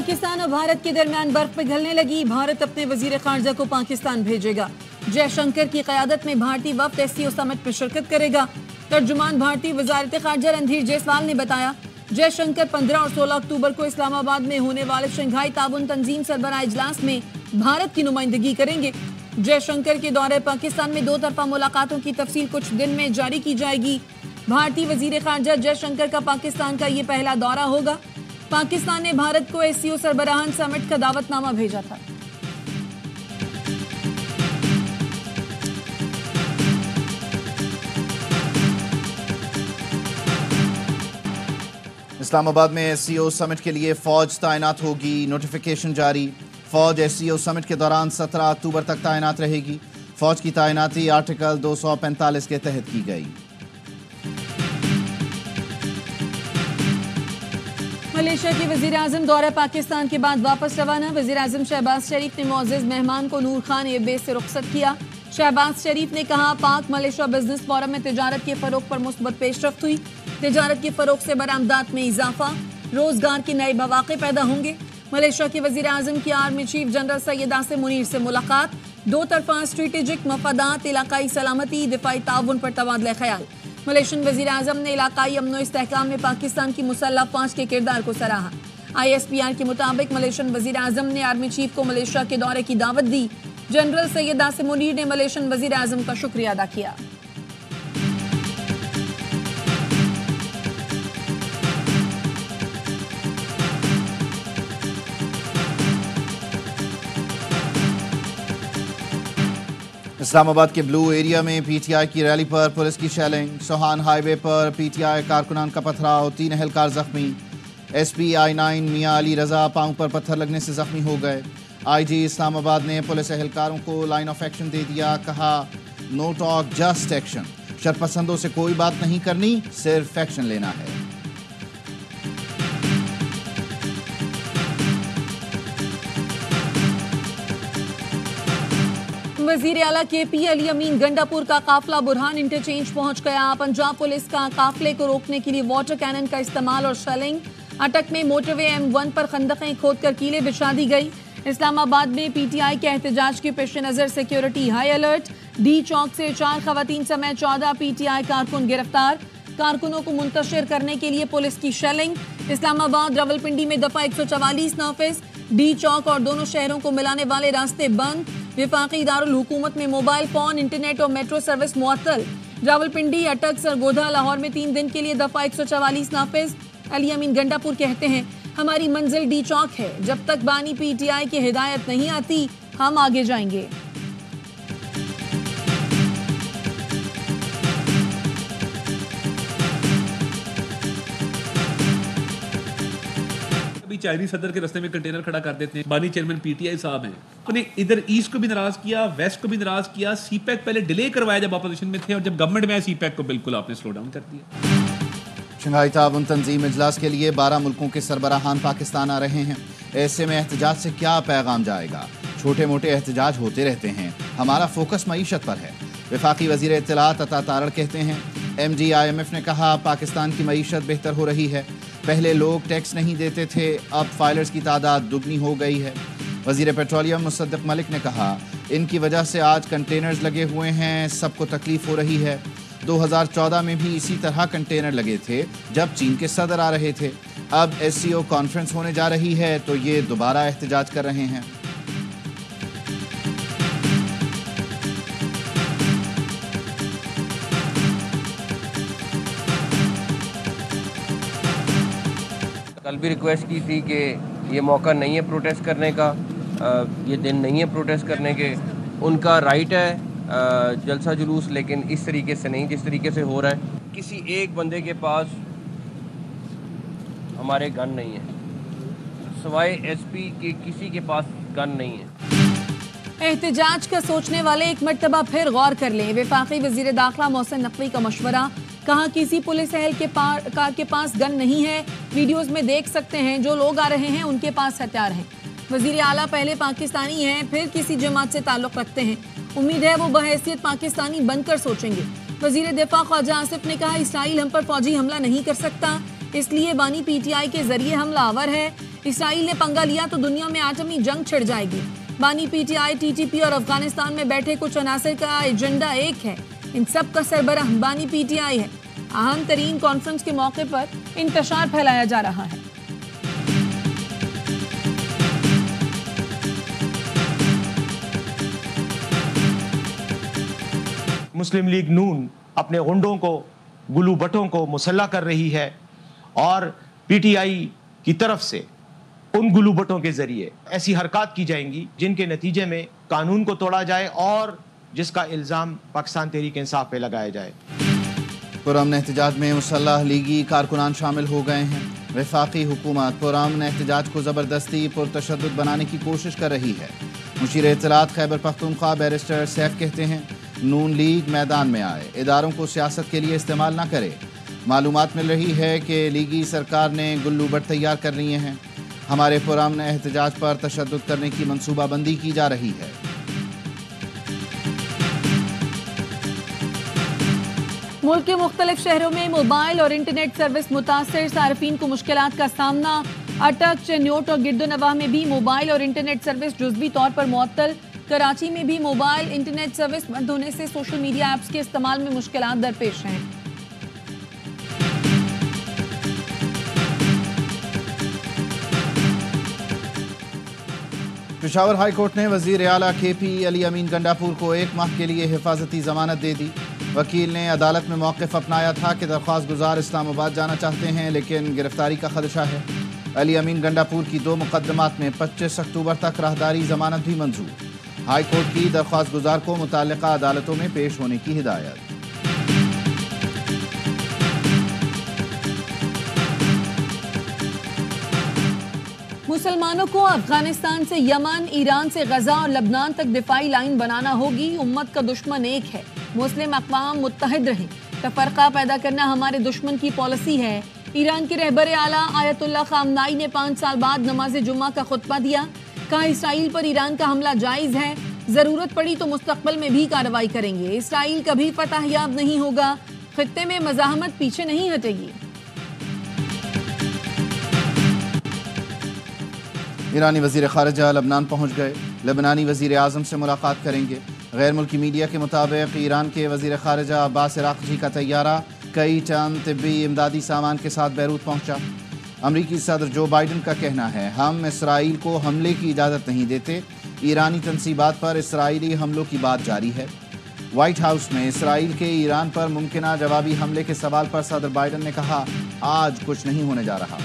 पाकिस्तान और भारत के दरमियान बर्फ पिघलने लगी। भारत अपने वजीर खारजा को पाकिस्तान भेजेगा। जयशंकर की क़यादत में भारतीय वफ्द SCO समिट में शिरकत करेगा। तर्जुमान भारतीय वजारत खारजा रणधीर जायसवाल ने बताया, जयशंकर 15 और 16 अक्टूबर को इस्लामाबाद में होने वाले शंघाई ताउन तंजीम सरबराह इजलास में भारत की नुमाइंदगी करेंगे। जयशंकर के दौरे पाकिस्तान में 2 तरफा मुलाकातों की तफसील कुछ दिन में जारी की जाएगी। भारतीय वजीर खारजा जयशंकर का पाकिस्तान का ये पहला दौरा होगा। पाकिस्तान ने भारत को SCO सरबराहान समिट का दावतनामा भेजा था। इस्लामाबाद में SCO समिट के लिए फौज तैनात होगी। नोटिफिकेशन जारी। फौज SCO समिट के दौरान 17 अक्टूबर तक तैनात रहेगी। फौज की तैनाती आर्टिकल 245 के तहत की गई। मलेशिया के वजीर आजम दौरा पाकिस्तान के बाद वापस रवाना। वजीर आजम शहबाज शरीफ ने मुअज़्ज़ज़ मेहमान को नूर खान एयरबेस से रुखसत किया। शहबाज शरीफ ने कहा, पाक मलेशिया बिजनेस फोरम में तिजारत के फरोग पर मुस्बत पेशरफ्त हुई। तिजारत के फरोग से बरामदात में इजाफा, रोजगार के नए मौके पैदा होंगे। मलेशिया के वजीर आजम की army chief general Syed Asim Munir से मुलाकात। 2 तरफा स्ट्रेटेजिक मफादात, इलाकाई सलामती, दिफाई ताउन पर तबादला ख्याल। मलेशियन वजीर आजम ने इलाकाई अमन और इस्तेहकाम में पाकिस्तान की मुसल्लह फौज के किरदार को सराहा। ISPR के मुताबिक मलेशियन वजीर आजम ने आर्मी चीफ को मलेशिया के दौरे की दावत दी। जनरल सैयद आसिम मुनीर ने मलेशियन वजीर आजम का शुक्रिया अदा किया। इस्लामाबाद के ब्लू एरिया में PTI की रैली पर पुलिस की शेलिंग। सोहान हाईवे पर PTI कारकुनान का पथराव, 3 एहलकार जख्मी। SP I9 मियां अली रजा पांव पर पत्थर लगने से जख्मी हो गए। IG इस्लामाबाद ने पुलिस एहलकारों को लाइन ऑफ एक्शन दे दिया। कहा, नो टॉक जस्ट एक्शन। शरपसंदों से कोई बात नहीं करनी, सिर्फ एक्शन लेना है। वजीर आला KP अली अमीन गंडापुर का काफिला बुरहान इंटरचेंज पहुंच गया। पंजाब पुलिस का काफिले को रोकने के लिए वाटर कैनन का इस्तेमाल और शेलिंग। अटक में मोटरवे M1 पर खंदकें खोदकर कीलें बिछा दी गई। इस्लामाबाद में PTI के एहतजाज के पेश नज़र सिक्योरिटी हाई अलर्ट। D चौक से 4 खवातीन समेत 14 PTI कारकुन गिरफ्तार। कारकुनों को मुंतशिर करने के लिए पुलिस की शेलिंग। इस्लामाबाद रावलपिंडी में दफा 144 नाफिज। D चौक और दोनों शहरों को मिलाने वाले रास्ते बंद। विफाकी दारुल हुकूमत में मोबाइल फोन, इंटरनेट और मेट्रो सर्विस मुअत्तल। रावलपिंडी, अटक, सरगोधा, लाहौर में 3 दिन के लिए दफा 144 नाफिज। अली अमीन गंडापुर कहते हैं, हमारी मंजिल D चौक है। जब तक बानी PTI की हिदायत नहीं आती, हम आगे जाएंगे। चाइनीज सदर के रास्ते में कंटेनर खड़ा कर देते हैं। बानी चेयरमैन PTI साहब हैं, उन्हें इधर ईस्ट को भी नाराज किया, वेस्ट को भी नाराज किया। CPEC पहले डिले करवाया जब अपोजिशन में थे, और जब गवर्नमेंट में आए CPEC को बिल्कुल आपने स्लो डाउन कर दिया। शंघाई ताउन तंजीम इजलास के लिए 12 मुल्कों के सरबराहान पाकिस्तान आ रहे हैं। ऐसे में एहतजाज से क्या पैगाम जाएगा? छोटे मोटे एहतजाज होते रहते हैं, हमारा फोकस मईशत पर है। वफाकी वजीर इत्तलात अता तारड़ कहते हैं, MD IMF ने कहा, पाकिस्तान की मईशत बेहतर हो रही है। पहले लोग टैक्स नहीं देते थे, अब फाइलर्स की तादाद दुगनी हो गई है। वजीर पेट्रोलियम मुसद्दिक मलिक ने कहा, इनकी वजह से आज कंटेनर्स लगे हुए हैं, सबको तकलीफ हो रही है। 2014 में भी इसी तरह कंटेनर लगे थे जब चीन के सदर आ रहे थे। अब SCO कॉन्फ्रेंस होने जा रही है तो ये दोबारा एहतजाज कर रहे हैं। कल भी रिक्वेस्ट की थी कि ये मौका नहीं है प्रोटेस्ट करने का, ये दिन नहीं है प्रोटेस्ट करने के। उनका राइट है जलसा जुलूस, लेकिन इस तरीके से नहीं जिस तरीके से हो रहा है। किसी एक बंदे के पास हमारे गन नहीं है, सवाए SP के किसी के पास गन नहीं है। एहतजाज का सोचने वाले एक मर्तबा फिर गौर कर लें। वफाकी वजीर दाखिला मोहसिन नकवी का मशवरा। कहा, किसी पुलिस एहल के कार के पास गन नहीं है। वीडियोस में देख सकते हैं, जो लोग आ रहे हैं उनके पास हथियार हैं। वजीर आला पहले पाकिस्तानी हैं, फिर किसी जमात से ताल्लुक रखते हैं। उम्मीद है वो बहैसियत पाकिस्तानी बनकर सोचेंगे। वजीर दिफा ख्वाजा आसिफ ने कहा, इसराइल हम पर फौजी हमला नहीं कर सकता, इसलिए बानी PTI के जरिए हमलावर है। اسرائیل نے پنگا لیا تو دنیا میں ایٹمی جنگ چھڑ جائے گی۔ بانی P T I, T T P اور افغانستان میں بیٹھے کچھ عناصر کا ایجنڈا ایک ہے، ان سب کا سربراہ بانی پی ٹی آئی ہے۔ اہم ترین کانفرنس کے موقع پر انتشار پھیلایا جا رہا ہے۔ مسلم لیگ نون اپنے غنڈوں کو، گلو بٹوں کو مسلح کر رہی ہے اور پی ٹی آئی کی طرف سے ان گلو بٹوں کے ذریعے ایسی حرکات کی جائیں گی جن کے نتیجے میں قانون کو توڑا جائے اور جس کا الزام پاکستان تحریک انصاف پہ لگایا جائے۔ پرامن احتجاج میں مسلح لیگی کارکنان شامل ہو گئے ہیں۔ وفاقی حکومت پرامن احتجاج کو زبردستی پرتشدد بنانے کی کوشش کر رہی ہے۔ مشیر اطلاعات خیبر پختونخوا بیرسٹر سیف کہتے ہیں نون لیگ میدان میں آئے، اداروں کو سیاست کے لیے استعمال نہ کرے۔ معلومات مل رہی ہے کہ لیگی سرکار نے گلو بٹ تیار کر لیے ہیں، ہمارے پرامن احتجاج پر تشدد کرنے کی منصوبہ بندی کی جا رہی ہے۔ ملک کے مختلف شہروں میں موبائل اور انٹرنیٹ سروس متاثر، صارفین کو مشکلات کا سامنا۔ اٹک، چنوٹ اور گرد و نواح میں بھی موبائل اور انٹرنیٹ سروس جزوی طور پر معطل۔ کراچی میں بھی موبائل انٹرنیٹ سروس بند ہونے سے سوشل میڈیا ایپس کے استعمال میں مشکلات درپیش ہیں۔ پشاور ہائی کورٹ نے وزیر اعلیٰ کے پی علی امین گنڈاپور کو 1 ماہ کے لیے حفاظتی ضمانت دے دی۔ وکیل نے عدالت میں موقف اپنایا تھا کہ درخواست گزار اسلام آباد جانا چاہتے ہیں لیکن گرفتاری کا خدشہ ہے۔ علی امین گنڈاپور کی 2 مقدمات میں 25 اکتوبر تک راہداری ضمانت بھی منظور۔ ہائی کورٹ کی درخواست گزار کو متعلقہ عدالتوں میں پیش ہونے کی ہدایت۔ مسلمانوں کو افغانستان سے یمن، ایران سے غزہ اور لبنان تک دفاعی لائن بنانا ہوگی۔ امت کا دشمن ایک ہے، مسلم اقوام متحد رہیں، تفرقہ پیدا کرنا ہمارے دشمن کی پالیسی ہے۔ ایران کے رہبر اعلیٰ آیت اللہ خامنائی نے 5 سال بعد نماز جمعہ کا خطبہ دیا، کہا اسرائیل پر ایران کا حملہ جائز ہے، ضرورت پڑی تو مستقبل میں بھی کارروائی کریں گے۔ اسرائیل کبھی فتح یاب نہیں ہوگا، خطے میں مزاحمت پیچھے نہیں ہٹے گی۔ ایرانی وزیر خارجہ لبنان پہنچ گئے، لبنانی وزیر اعظم سے ملاقات کریں گے۔ غیر ملکی میڈیا کے مطابق ایران کے وزیر خارجہ عباس عراقچی کا طیارہ کئی چند طبی امدادی سامان کے ساتھ بیروت پہنچا۔ امریکی صدر جو بائیڈن کا کہنا ہے ہم اسرائیل کو حملے کی اجازت نہیں دیتے، ایرانی تنصیبات پر اسرائیلی حملوں کی بات جاری ہے۔ وائٹ ہاؤس میں اسرائیل کے ایران پر ممکنہ جوابی حملے کے سوال پر صدر بائیڈن نے کہا آج کچھ نہیں ہونے جا رہا۔